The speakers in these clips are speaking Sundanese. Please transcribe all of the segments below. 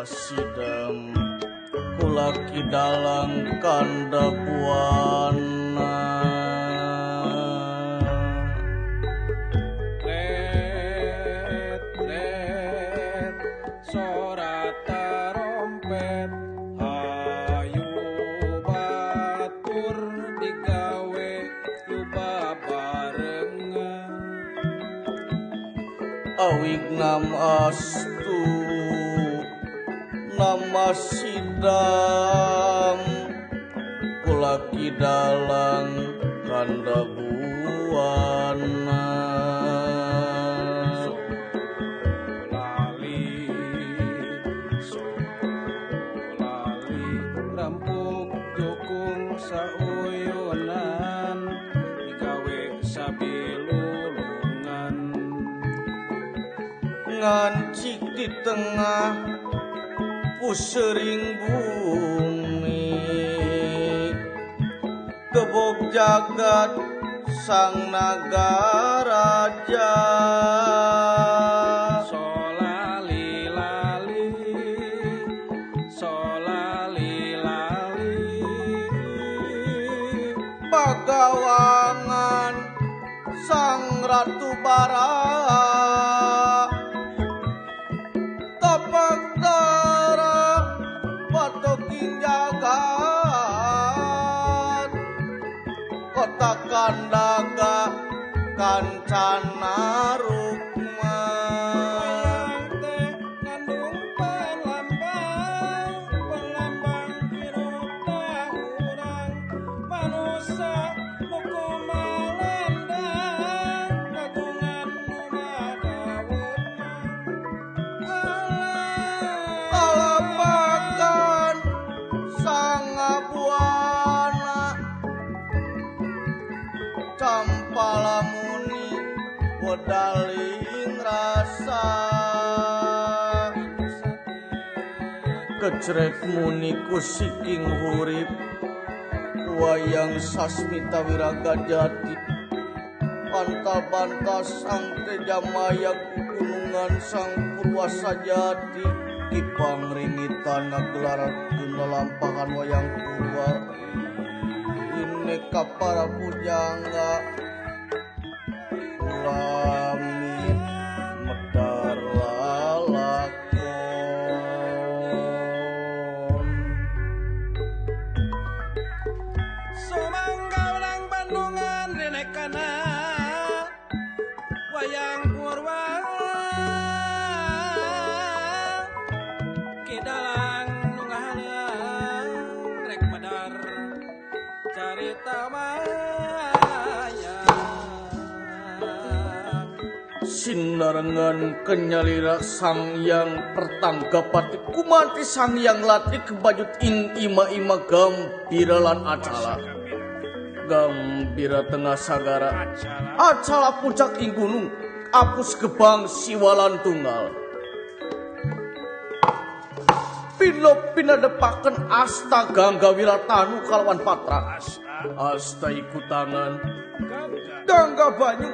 Sidam kulaki dalang kanda buana Ret ret sorat tarompet hayu batur digawe yuba barengan awig nam astu nama sidam kulaki dalang kanda buana lali rampuk jukung sauyunan digawe sabilulungan ngancik di tengah pusering bumi gebog jagat sang nagaraja solali lali pagawangan sang ratu bara tapak dara patoking jagat kota kandaga kancana rukma ngandung pelambang piruta urang manusia muku malendang kagungan alapakan sang abuana campalamuni wedaling rasa kecrek muni kusiking hurip wayang sasmita wiraga jati pantal-pantal sang tejamaya gunungan sang purwasa jati dipangringitan gelar guna lampahan wayang purwa ineka para pujangga ulami medar lalakon Sumangga urang Bandungan renekana wayang purwa kidalang nungahalang rek medar carita maya sinarengan kenyalira sang yang pertanggapati kumanti sang yang latih kebajut ing ima-ima gambira lan acala gambira tengah sagara acala puncak ing gunung apus gebang siwalan tunggal pino pinadepaken asta gangga wiratanu kalawan patra asta iku tangan gangga banyu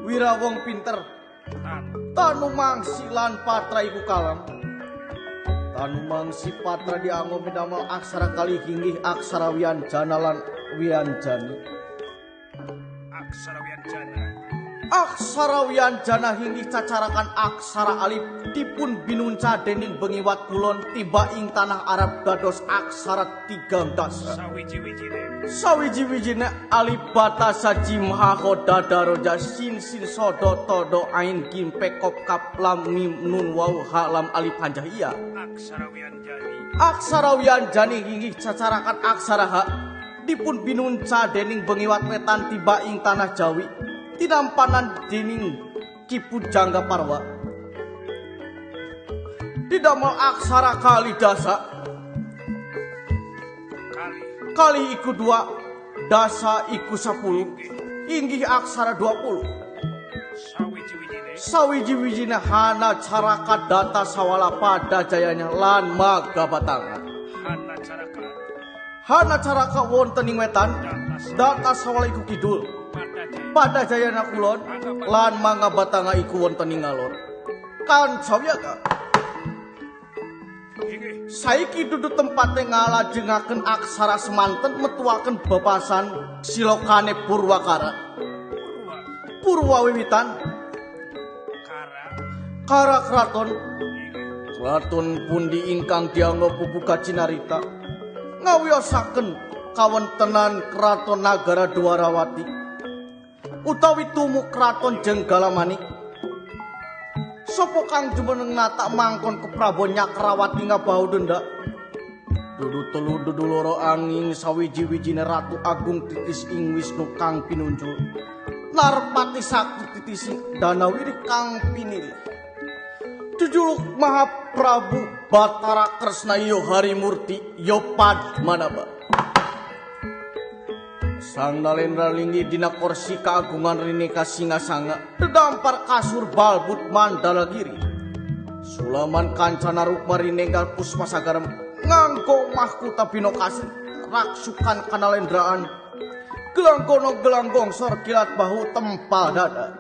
wirawong pinter tanu mangsi lan patra iku kalam tanu mangsi patra dianggo midamel aksara kali hinggih aksara wianjana lan wianjani aksara wianjana hinggih cacarakan aksara alif dipun binunca dening bengiwat kulon tiba ing tanah Arab dados aksara 13 sawiji-wijine alif bata sajim ha kha daroja sin sodo todo ain kim pekop kap lam mim nun waw ha lam alif hanjahia aksara wianjani hinggih cacarakan aksara ha dipun binunca dening bengiwat wetan tiba ing tanah Jawi tinampanan dening Kipu Jangga Parwa didamel aksara kali dasa kali iku 2 dasa iku 10 inggih aksara 20 sawiji-wijine hana caraka data sawala pada jayanya lan maga batanga hana caraka wonten ing wetan data sawala iku kidul pada jayana kulon lan mangga batanga iku wonten ing ngalor kan sawyaka saiki dudu tempate ngalajengaken aksara semanten metuaken bebasan silokane Purwakara Purwa wiwitan Kara kraton pundi ingkang dianggo bubuka cinarita ngawiyosaken kawontenan kraton Nagara Dwarawati utawi tumuk kraton Jenggala-manik sapa kang jumeneng nata mangkon ke Prabu Nyakrawati ngabau denda dudu telu dudu loro angin sawiji-wijine Ratu Agung titis ing Wisnu kang pinunjul Narpati Sakti titisi Danawiri kang pinilih jujuluk Mahaprabu Batara Kresna yo Harimurti yo Padmanaba Sang Nalendra linggi dina kursi keagungan Rineka Singasanga dedampar kasur balbut Mandalagiri Sulaman Kancana Rukma Rineka Puspasagaram nganggo mahkota binokasi raksukan kanalendraan gelanggono gelanggong sor kilat bahu tempal dada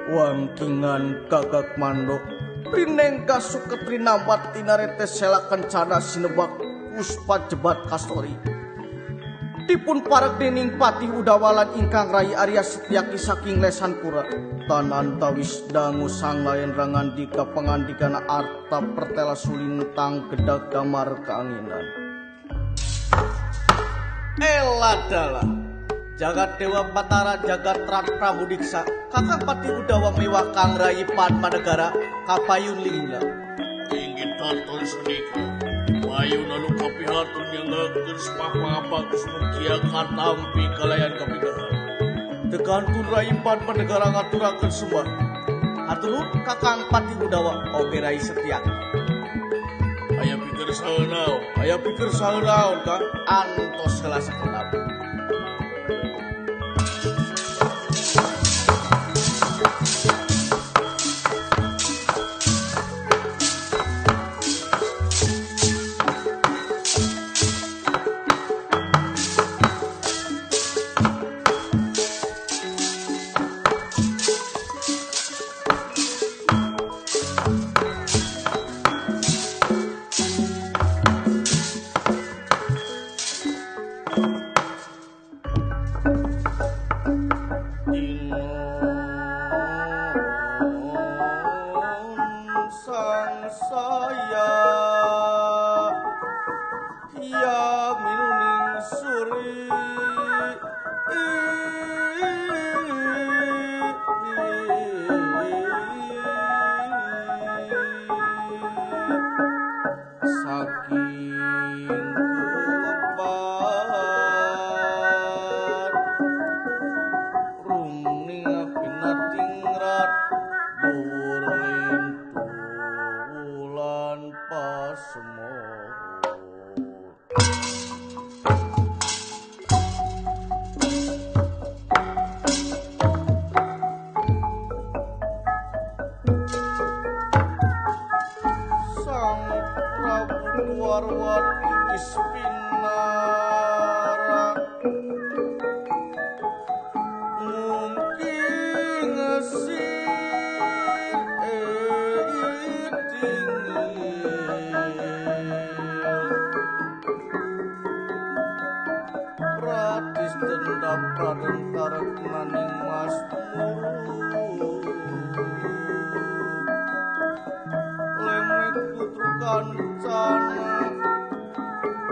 wangkingan gagak mandok Rinengka Suketri nampat tinarete sela kencana sinebak puspa jebat kastori dipun parek dening Patih Udawalan ingkang rai Arya Setyaki saking Lesanpura tanan tawis dangu Sang Nalendra ngandika pangandikana arta pertela sulintang gedag damar keanginan eladala jagat Dewa Batara jagat Rat Prabu Diksa kakang Patih Udawa mewah kang rai Padmanegara kapayun lingga inggih tonton senika payu lalu kapihatun yang ngakeun sepapa-pagus mugia katampi kalayan kapidahan dekantun rai Padmanegara ngaturaken sembah aturun kakang Patih Udawa oge rai Setyaki aya pikir saeunaon Kang antos heula sakenap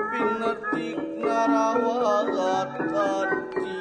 Pinetik narawat tadi